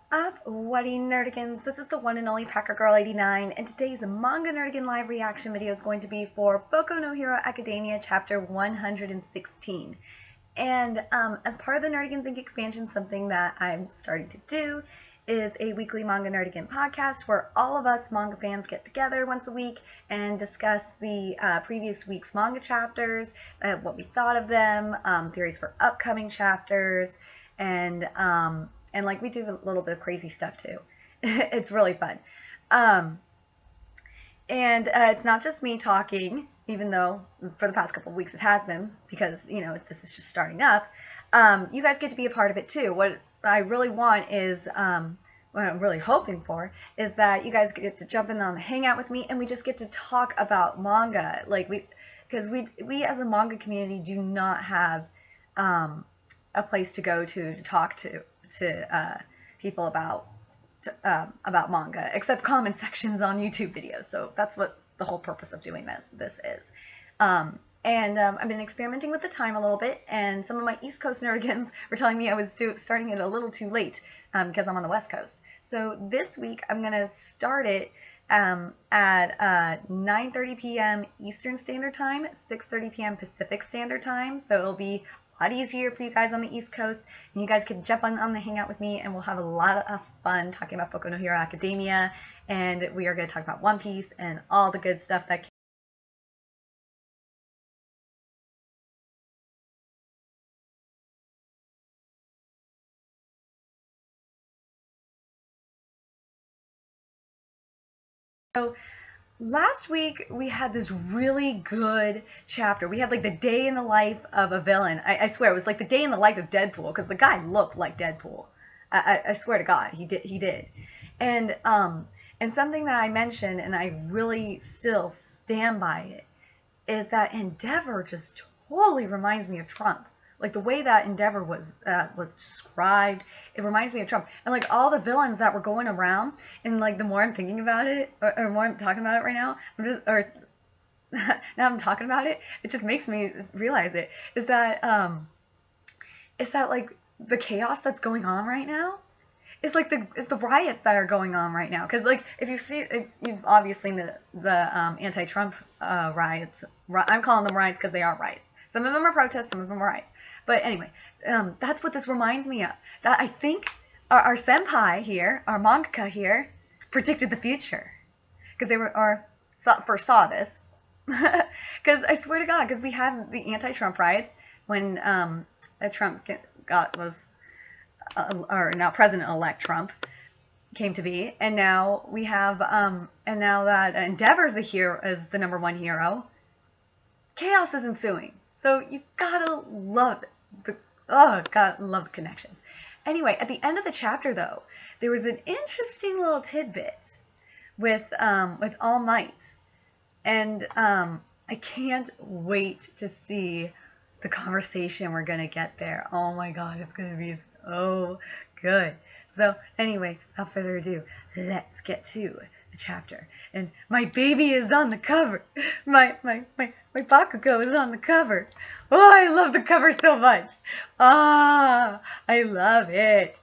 Up, Whatty Nerdigans? This is the one and only Packer Girl 89, and today's Manga Nerdigan live reaction video is going to be for Boku no Hero Academia chapter 116. And as part of the Nerdigans Inc. expansion, something that I'm starting to do is a weekly Manga Nerdigan podcast where all of us manga fans get together once a week and discuss the previous week's manga chapters, what we thought of them, theories for upcoming chapters, and like we do a little bit of crazy stuff too. It's really fun. And it's not just me talking, even though for the past couple of weeks it has been, because, you know, this is just starting up. You guys get to be a part of it too. What I really want is, what I'm really hoping for, is that you guys get to jump in on the hangout with me and we just get to talk about manga. Like, because we as a manga community do not have a place to go to talk to people about manga, except comment sections on YouTube videos. So that's what the whole purpose of doing this is. I've been experimenting with the time a little bit, and some of my East Coast nerdigans were telling me I was starting it a little too late because I'm on the West Coast. So this week I'm going to start it at 9:30 p.m. Eastern Standard Time, 6:30 p.m. Pacific Standard Time. So it'll be a lot easier for you guys on the East Coast, and you guys can jump on the hangout with me, and we'll have a lot of fun talking about Boku no Hero Academia, and we are going to talk about One Piece and all the good stuff that So last week we had this really good chapter. We had like the day in the life of a villain. I swear it was like the day in the life of Deadpool, because the guy looked like Deadpool. I swear to God, he did. And something that I mentioned, and I really still stand by it, is that Endeavor just totally reminds me of Trump. Like the way that Endeavor was described, it reminds me of Trump. And like all the villains that were going around, and like the more I'm thinking about it, or more I'm talking about it right now, now I'm talking about it, it just makes me realize it, is that like the chaos that's going on right now is like the riots that are going on right now. Because like if you've obviously seen the anti-Trump riots. I'm calling them riots because they are riots. Some of them are protests, some of them are riots. But anyway, that's what this reminds me of. That I think our senpai here, our mangaka here, predicted the future, because they first saw this. Because I swear to God, because we had the anti-Trump riots when Trump was or now President-elect Trump came to be, and now we have and now that Endeavor's the hero, is the #1 hero, chaos is ensuing. So you gotta love gotta love the connections. Anyway, at the end of the chapter though, there was an interesting little tidbit with All Might, and I can't wait to see the conversation we're gonna get there. Oh my God, it's gonna be so good. So anyway, without further ado, let's get to the chapter. And my baby is on the cover. My Bakugo is on the cover. Oh, I love the cover so much. Ah, I love it.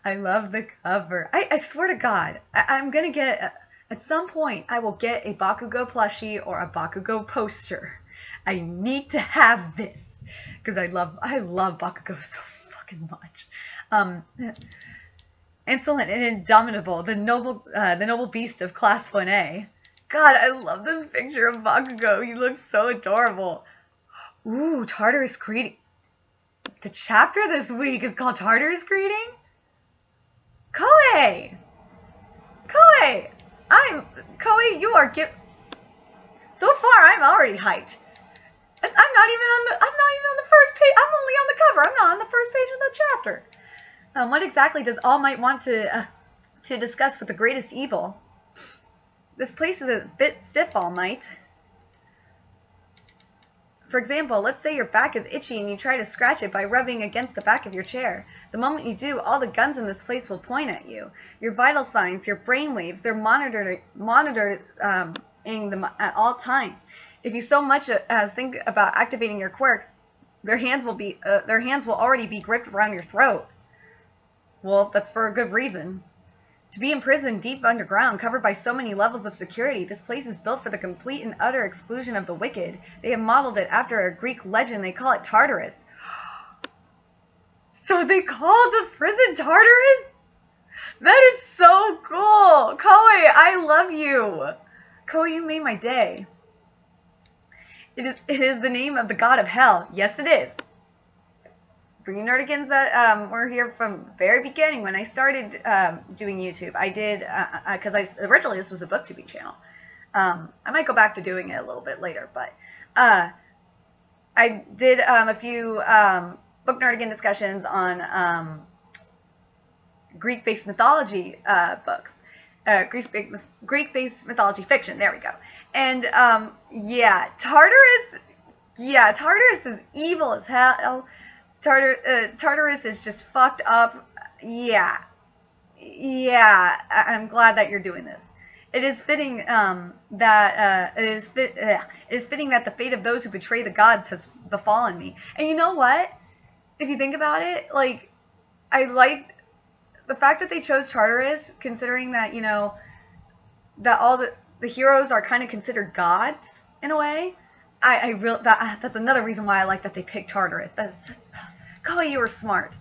I love the cover. I swear to God, I'm gonna get, at some point, I will get a Bakugo plushie or a Bakugo poster. I need to have this because I love Bakugo so fucking much. Insolent and indomitable, the noble beast of Class 1A. God, I love this picture of Bakugo. He looks so adorable. Ooh, Tartarus Greeting. The chapter this week is called Tartarus Greeting? Koei! Koei! Koei, you are so far, I'm already hyped. I'm not even on the first page. I'm only on the cover. I'm not on the first page of the chapter. What exactly does All Might want to discuss with the greatest evil? This place is a bit stiff, All Might. For example, let's say your back is itchy and you try to scratch it by rubbing against the back of your chair. The moment you do, all the guns in this place will point at you. Your vital signs, your brain waves, they're monitoring them at all times. If you so much as think about activating your quirk, their hands will already be gripped around your throat. Well, that's for a good reason. To be imprisoned deep underground, covered by so many levels of security, this place is built for the complete and utter exclusion of the wicked. They have modeled it after a Greek legend. They call it Tartarus. So they call the prison Tartarus? That is so cool. Koei, I love you. Koei, you made my day. It is the name of the god of hell. Yes, it is. For you nerdigans that were here from the very beginning, when I started doing YouTube, I did, because originally this was a booktubing channel. I might go back to doing it a little bit later, but I did a few book nerdigan discussions on Greek-based mythology books. Greek-based mythology fiction. There we go. And yeah, Tartarus is evil as hell. Tartarus is just fucked up. Yeah, I'm glad that you're doing this. It is fitting that it is fitting that the fate of those who betray the gods has befallen me. And you know what? If you think about it, like, I like the fact that they chose Tartarus, considering that, you know, that all the heroes are kind of considered gods in a way. That's another reason why I like that they picked Tartarus. Koei, you were smart.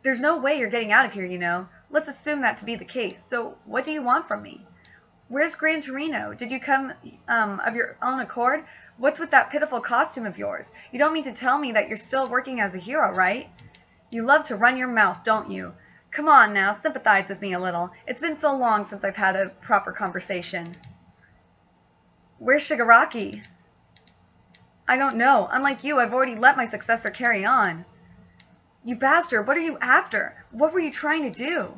There's no way you're getting out of here, you know. Let's assume that to be the case. So, what do you want from me? Where's Gran Torino? Did you come of your own accord? What's with that pitiful costume of yours? You don't mean to tell me that you're still working as a hero, right? You love to run your mouth, don't you? Come on now, sympathize with me a little. It's been so long since I've had a proper conversation. Where's Shigaraki? I don't know. Unlike you, I've already let my successor carry on. You bastard, what are you after? What were you trying to do?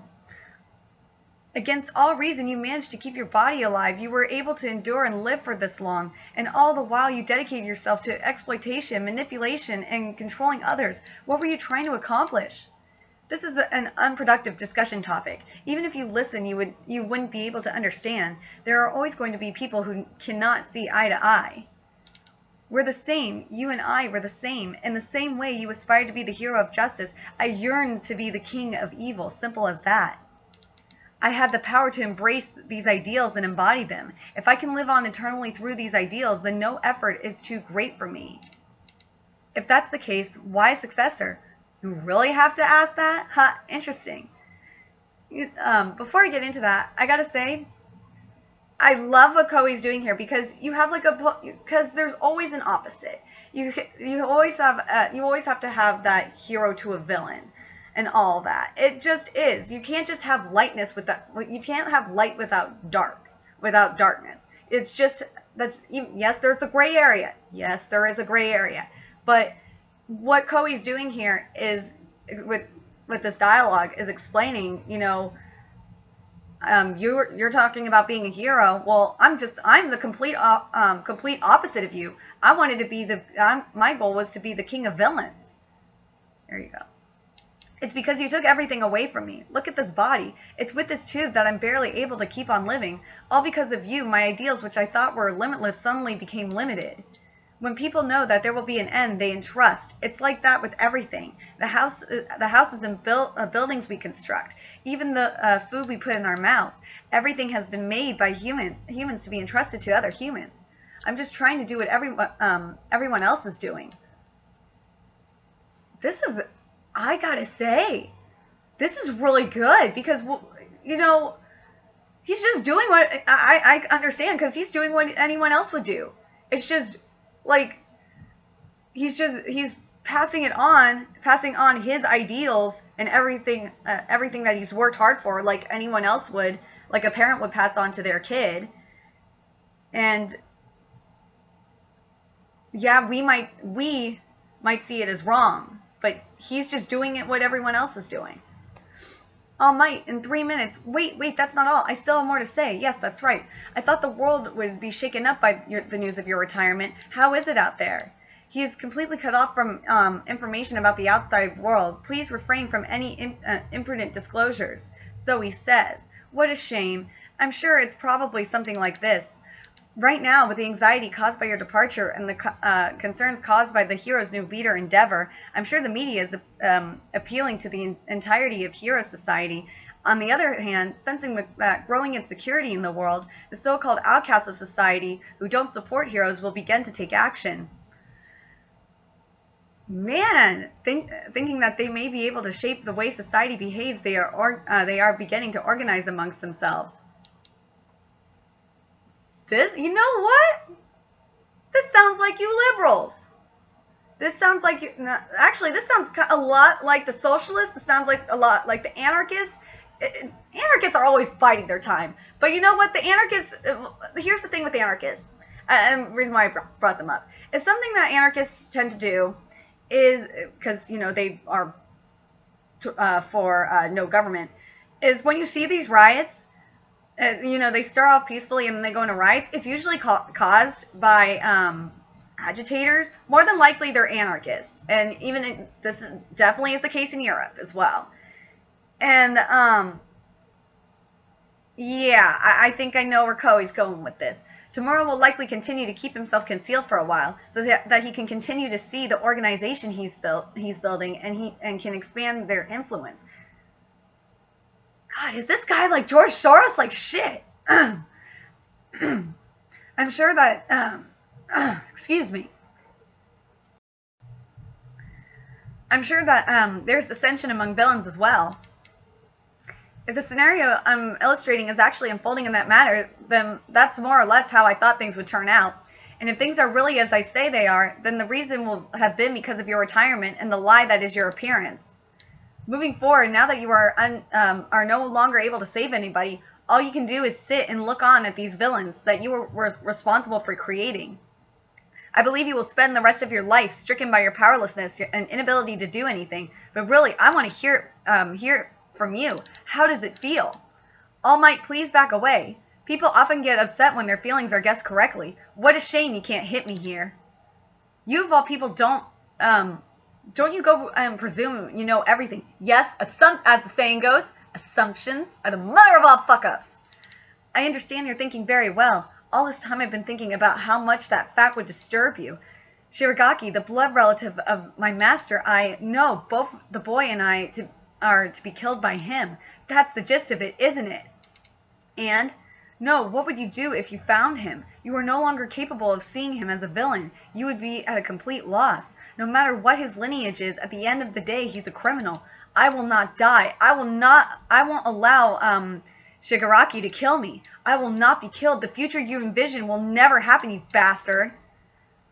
Against all reason, you managed to keep your body alive. You were able to endure and live for this long, and all the while you dedicated yourself to exploitation, manipulation, and controlling others. What were you trying to accomplish? This is an unproductive discussion topic. Even if you listen, you wouldn't be able to understand. There are always going to be people who cannot see eye to eye. We're the same. You and I were the same. In the same way you aspired to be the hero of justice, I yearned to be the king of evil. Simple as that. I had the power to embrace these ideals and embody them. If I can live on eternally through these ideals, then no effort is too great for me. If that's the case, why a successor? You really have to ask that? Huh, interesting. Before I get into that, I gotta say, I love what Koei's doing here, because you have like because there's always an opposite. You always have to have that hero to a villain and all that. It just is. You can't just have lightness you can't have light without darkness. It's just yes, there's the gray area. Yes, there is a gray area. But what Koei's doing here is with this dialogue is explaining, you know, you're talking about being a hero. Well, I'm the complete opposite of you. I wanted to be my goal was to be the king of villains. There you go. It's because you took everything away from me. Look at this body. It's with this tube that I'm barely able to keep on living. All because of you, my ideals, which I thought were limitless, suddenly became limited. When people know that there will be an end, they entrust. It's like that with everything. The houses and buildings we construct, even the food we put in our mouths. Everything has been made by humans to be entrusted to other humans. I'm just trying to do what everyone else is doing. I gotta say, this is really good, because, you know, he's just doing what I understand, because he's doing what anyone else would do. It's just like he's passing on his ideals and everything that he's worked hard for, like anyone else would, like a parent would pass on to their kid. And yeah, we might see it as wrong, but he's just doing it what everyone else is doing. All might in 3 minutes. Wait, that's not all. I still have more to say. Yes, that's right. I thought the world would be shaken up by the news of your retirement. How is it out there? He is completely cut off from information about the outside world. Please refrain from any imprudent disclosures. So he says. What a shame. I'm sure it's probably something like this. Right now, with the anxiety caused by your departure and the concerns caused by the hero's new leader, Endeavor, I'm sure the media is appealing to the entirety of Hero Society. On the other hand, sensing the growing insecurity in the world, the so-called outcasts of society who don't support heroes will begin to take action. Man, thinking that they may be able to shape the way society behaves, they are beginning to organize amongst themselves. This, you know what? This sounds like you liberals. This sounds like, actually, this sounds a lot like the socialists. This sounds like a lot like the anarchists. Anarchists are always biding their time. But you know what? The anarchists, here's the thing with the anarchists, and the reason why I brought them up, is something that anarchists tend to do is, because, you know, they are for no government, is when you see these riots, you know, they start off peacefully and then they go into riots. It's usually caused by agitators. More than likely, they're anarchists, and even this definitely is the case in Europe as well. And yeah, I think I know where Koei's going with this. Tomorrow will likely continue to keep himself concealed for a while, so that he can continue to see the organization he's building, and can expand their influence. God, is this guy like George Soros? Like shit. I'm sure that, excuse me. I'm sure that there's dissension among villains as well. If the scenario I'm illustrating is actually unfolding in that manner, then that's more or less how I thought things would turn out. And if things are really as I say they are, then the reason will have been because of your retirement and the lie that is your appearance. Moving forward, now that you are no longer able to save anybody, all you can do is sit and look on at these villains that you were responsible for creating. I believe you will spend the rest of your life stricken by your powerlessness and inability to do anything. But really, I want to hear from you. How does it feel? All Might, please back away. People often get upset when their feelings are guessed correctly. What a shame you can't hit me here. You of all people don't you go and presume you know everything. Yes, as the saying goes, assumptions are the mother of all fuck-ups. I understand you're thinking very well. All this time I've been thinking about how much that fact would disturb you. Shiragaki, the blood relative of my master, I know both the boy and I are to be killed by him. That's the gist of it, isn't it? And, no, what would you do if you found him? You are no longer capable of seeing him as a villain. You would be at a complete loss. No matter what his lineage is, at the end of the day, he's a criminal. I will not die. I won't allow, Shigaraki to kill me. I will not be killed. The future you envision will never happen, you bastard.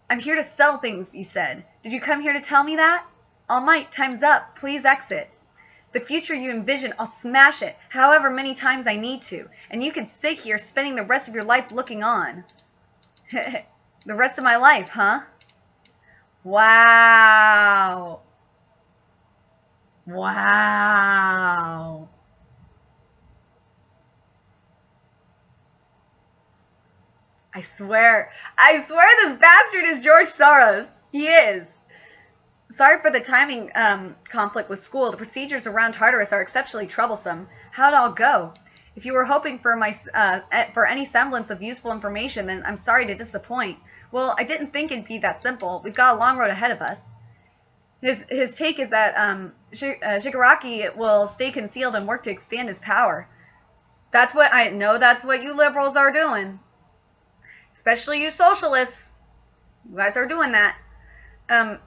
I'm here to sell things, you said. Did you come here to tell me that? All Might, time's up. Please exit. The future you envision, I'll smash it, however many times I need to. And you can sit here spending the rest of your life looking on. The rest of my life, huh? Wow. Wow. I swear this bastard is George Soros. He is. Sorry for the timing conflict with school. The procedures around Tartarus are exceptionally troublesome. How'd it all go? If you were hoping for for any semblance of useful information, then I'm sorry to disappoint. Well, I didn't think it'd be that simple. We've got a long road ahead of us. His take is that Shigaraki will stay concealed and work to expand his power. That's what I know. That's what you liberals are doing. Especially you socialists. You guys are doing that.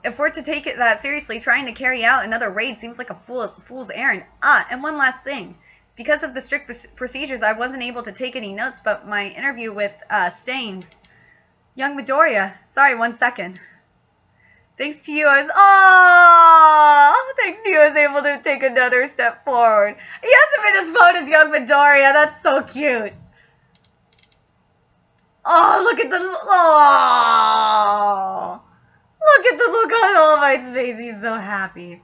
If we're to take it that seriously, trying to carry out another raid seems like a fool's errand. And one last thing. Because of the strict procedures, I wasn't able to take any notes, but my interview with Stain. Young Midoriya. Sorry, 1 second. Thanks to you, I was able to take another step forward. He hasn't been as phone as Young Midoriya. That's so cute. Oh, look at the... Oh... Look at the look on All Might's face. He's so happy.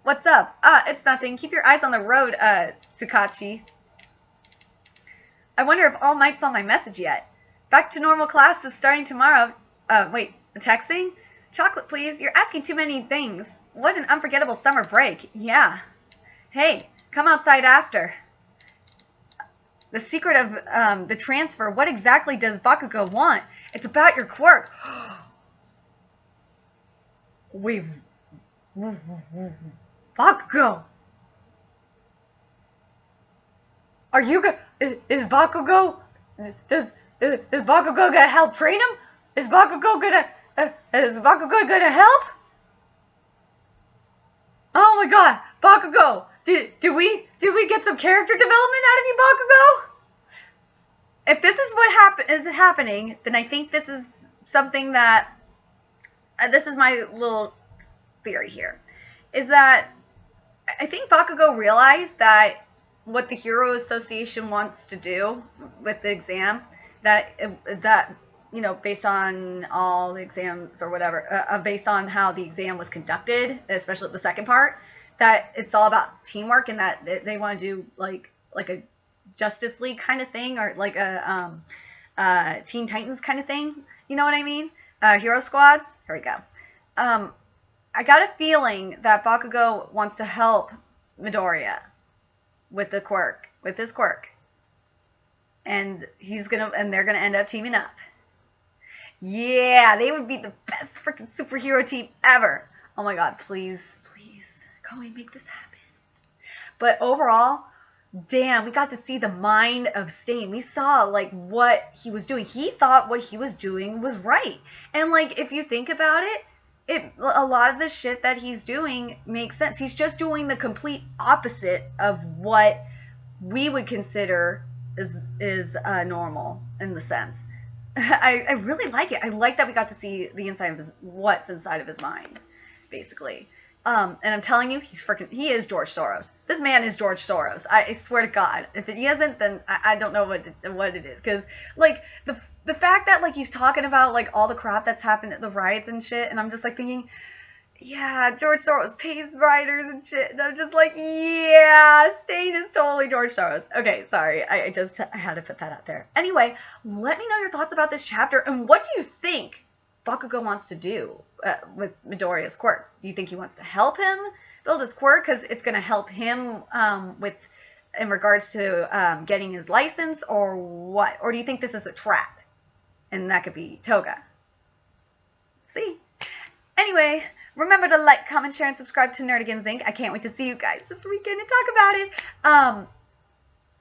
What's up? It's nothing. Keep your eyes on the road, Tsukachi. I wonder if All Might saw my message yet. Back to normal classes starting tomorrow. Wait, texting? Chocolate, please. You're asking too many things. What an unforgettable summer break. Yeah. Hey, come outside after. The secret of the transfer. What exactly does Bakugo want? It's about your quirk. Wait. Bakugo. Are you is Bakugo is Bakugo gonna help train him? Is Bakugo gonna help? Oh my God, Bakugo! Did we get some character development out of you, Bakugo? If this is what is happening, then I think this is something that this is my little theory here, is that I think Bakugo realized that what the Hero Association wants to do with the exam, that you know, based on all the exams or whatever, based on how the exam was conducted, especially the second part, that it's all about teamwork, and that they want to do like a Justice League kind of thing, or like a Teen Titans kind of thing. You know what I mean? Hero squads. Here we go. I got a feeling that Bakugo wants to help Midoriya with the quirk, with his quirk, and they're gonna end up teaming up. Yeah, they would be the best freaking superhero team ever. Oh my God, please, please, Koei, make this happen. But overall, damn, we got to see the mind of Stain. We saw like what he was doing. He thought what he was doing was right, and like if you think about it, a lot of the shit that he's doing makes sense. He's just doing the complete opposite of what we would consider is normal in the sense. I really like it. I like that we got to see the inside of what's inside of his mind, basically. And I'm telling you, he is George Soros. This man is George Soros. I swear to God. If he isn't, then I don't know what it is. Because like the fact that like he's talking about like all the crap that's happened at the riots and shit, and I'm just like thinking, yeah, George Soros pays writers and shit, and I'm just like, yeah, Stain is totally George Soros. Okay, sorry, I had to put that out there. Anyway, let me know your thoughts about this chapter, and what do you think Bakugo wants to do with Midoriya's quirk? Do you think he wants to help him build his quirk because it's going to help him in regards to getting his license, or what? Or do you think this is a trap, and that could be Toga? See? Anyway, remember to like, comment, share, and subscribe to Nerdigans Inc. I can't wait to see you guys this weekend and talk about it.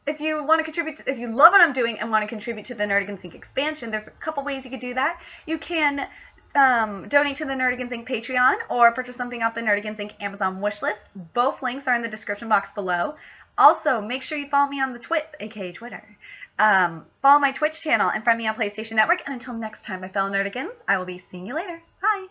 If you want to contribute, if you love what I'm doing and want to contribute to the Nerdigans Inc. expansion, there's a couple ways you could do that. You can donate to the Nerdigans Inc. Patreon, or purchase something off the Nerdigans Inc. Amazon wishlist. Both links are in the description box below. Also, make sure you follow me on the Twits, aka Twitter. Follow my Twitch channel and friend me on PlayStation Network. And until next time, my fellow Nerdigans, I will be seeing you later. Bye.